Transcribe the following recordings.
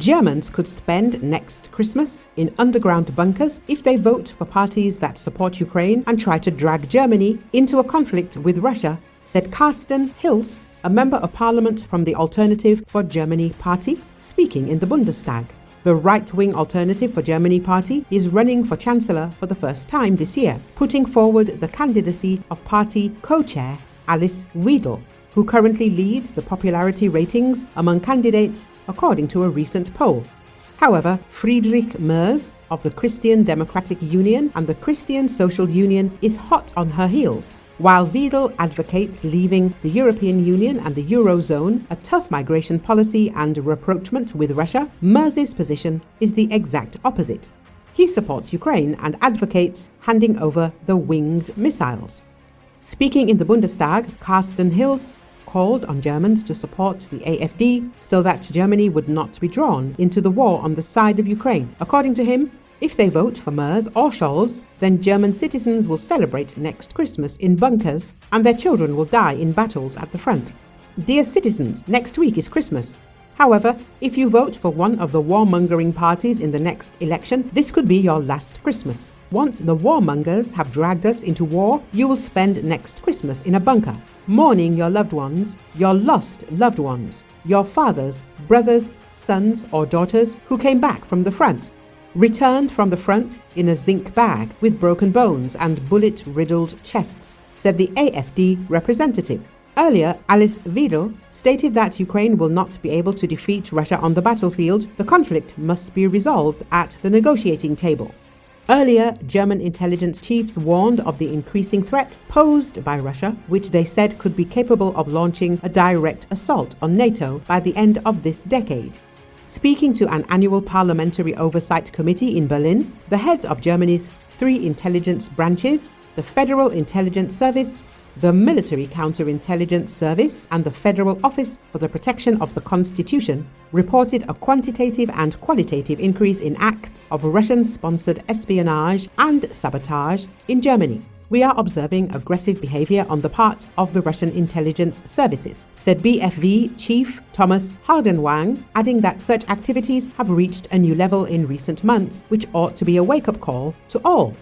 Germans could spend next Christmas in underground bunkers if they vote for parties that support Ukraine and try to drag Germany into a conflict with Russia, said Karsten Hilse, a member of parliament from the Alternative for Germany party, speaking in the Bundestag. The right-wing Alternative for Germany party is running for chancellor for the first time this year, putting forward the candidacy of party co-chair Alice Weidel, who currently leads the popularity ratings among candidates according to a recent poll. However, Friedrich Merz of the Christian Democratic Union and the Christian Social Union is hot on her heels. While Weidel advocates leaving the European Union and the eurozone, a tough migration policy and rapprochement with Russia, Merz's position is the exact opposite. He supports Ukraine and advocates handing over the winged missiles. Speaking in the Bundestag, Karsten Hilse called on Germans to support the AfD so that Germany would not be drawn into the war on the side of Ukraine. According to him, if they vote for Merz or Scholz, then German citizens will celebrate next Christmas in bunkers and their children will die in battles at the front. Dear citizens, next week is Christmas. However, if you vote for one of the warmongering parties in the next election, this could be your last Christmas. Once the warmongers have dragged us into war, you will spend next Christmas in a bunker, mourning your loved ones, your lost loved ones, your fathers, brothers, sons or daughters who came back from the front, returned from the front in a zinc bag with broken bones and bullet-riddled chests, said the AfD representative. Earlier, Alice Weidel stated that Ukraine will not be able to defeat Russia on the battlefield. The conflict must be resolved at the negotiating table. Earlier, German intelligence chiefs warned of the increasing threat posed by Russia, which they said could be capable of launching a direct assault on NATO by the end of this decade. Speaking to an annual parliamentary oversight committee in Berlin, the heads of Germany's 3 intelligence branches, the Federal Intelligence Service, the Military Counterintelligence Service, and the Federal Office for the Protection of the Constitution, reported a quantitative and qualitative increase in acts of Russian-sponsored espionage and sabotage in Germany. We are observing aggressive behavior on the part of the Russian intelligence services, said BFV Chief Thomas Hardenwang, adding that such activities have reached a new level in recent months, which ought to be a wake-up call to all.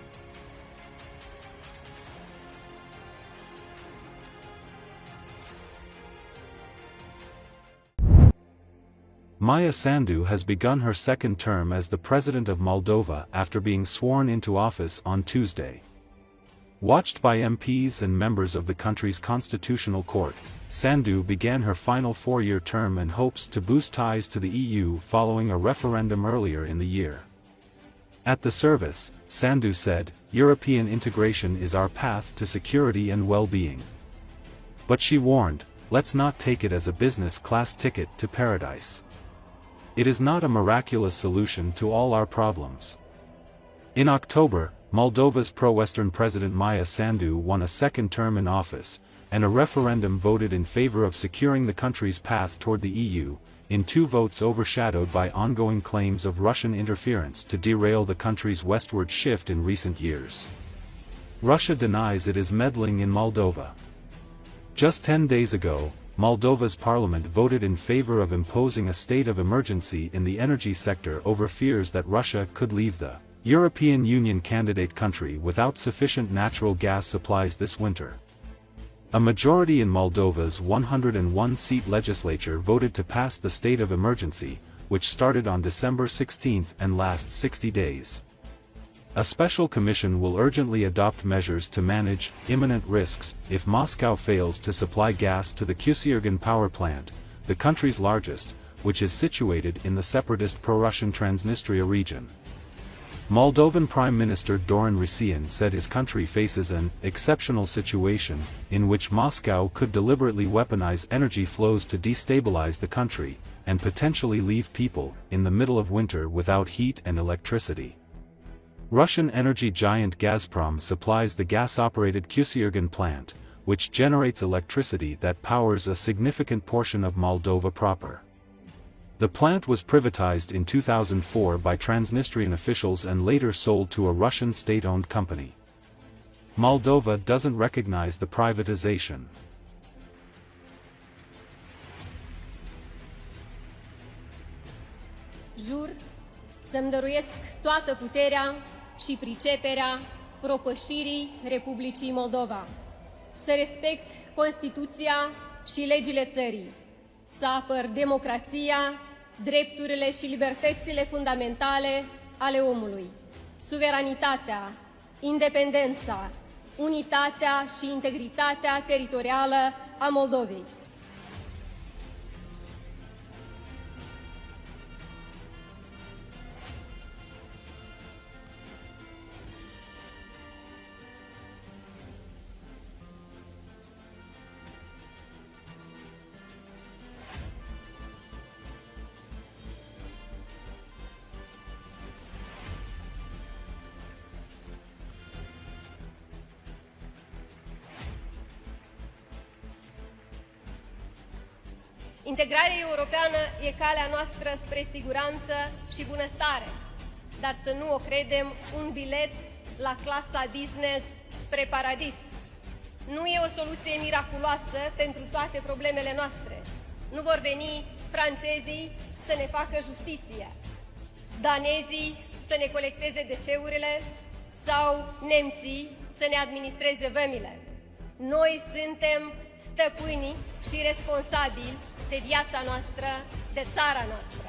Maia Sandu has begun her second term as the President of Moldova after being sworn into office on Tuesday. Watched by MPs and members of the country's constitutional court, Sandu began her final 4-year term and hopes to boost ties to the EU following a referendum earlier in the year. At the service, Sandu said, "European integration is our path to security and well-being." But she warned, "Let's not take it as a business-class ticket to paradise. It is not a miraculous solution to all our problems." In October, Moldova's pro-Western President Maia Sandu won a second term in office, and a referendum voted in favor of securing the country's path toward the EU, in 2 votes overshadowed by ongoing claims of Russian interference to derail the country's westward shift in recent years. Russia denies it is meddling in Moldova. Just 10 days ago, Moldova's parliament voted in favor of imposing a state of emergency in the energy sector over fears that Russia could leave the European Union candidate country without sufficient natural gas supplies this winter. A majority in Moldova's 101-seat legislature voted to pass the state of emergency, which started on December 16 and lasts 60 days. A special commission will urgently adopt measures to manage imminent risks if Moscow fails to supply gas to the Kyiv power plant, the country's largest, which is situated in the separatist pro-Russian Transnistria region. Moldovan Prime Minister Doran Risian said his country faces an exceptional situation in which Moscow could deliberately weaponize energy flows to destabilize the country and potentially leave people in the middle of winter without heat and electricity. Russian energy giant Gazprom supplies the gas-operated Kyiv plant, which generates electricity that powers a significant portion of Moldova proper. The plant was privatized in 2004 by Transnistrian officials and later sold to a Russian state-owned company. Moldova doesn't recognize the privatization. Jur să-mi dăruiesc toată puterea și priceperea propășirii Republicii Moldova, să respect Constituția și legile țării, să apăr democrația, drepturile și libertățile fundamentale ale omului, suveranitatea, independența, unitatea și integritatea teritorială a Moldovei. Integrarea europeană e calea noastră spre siguranță și bunăstare, dar să nu o credem un bilet la clasa business spre paradis. Nu e o soluție miraculoasă pentru toate problemele noastre. Nu vor veni francezii să ne facă justiție, danezii să ne colecteze deșeurile sau nemții să ne administreze vămile. Noi suntem stăpânii și responsabili de viața noastră, de țara noastră.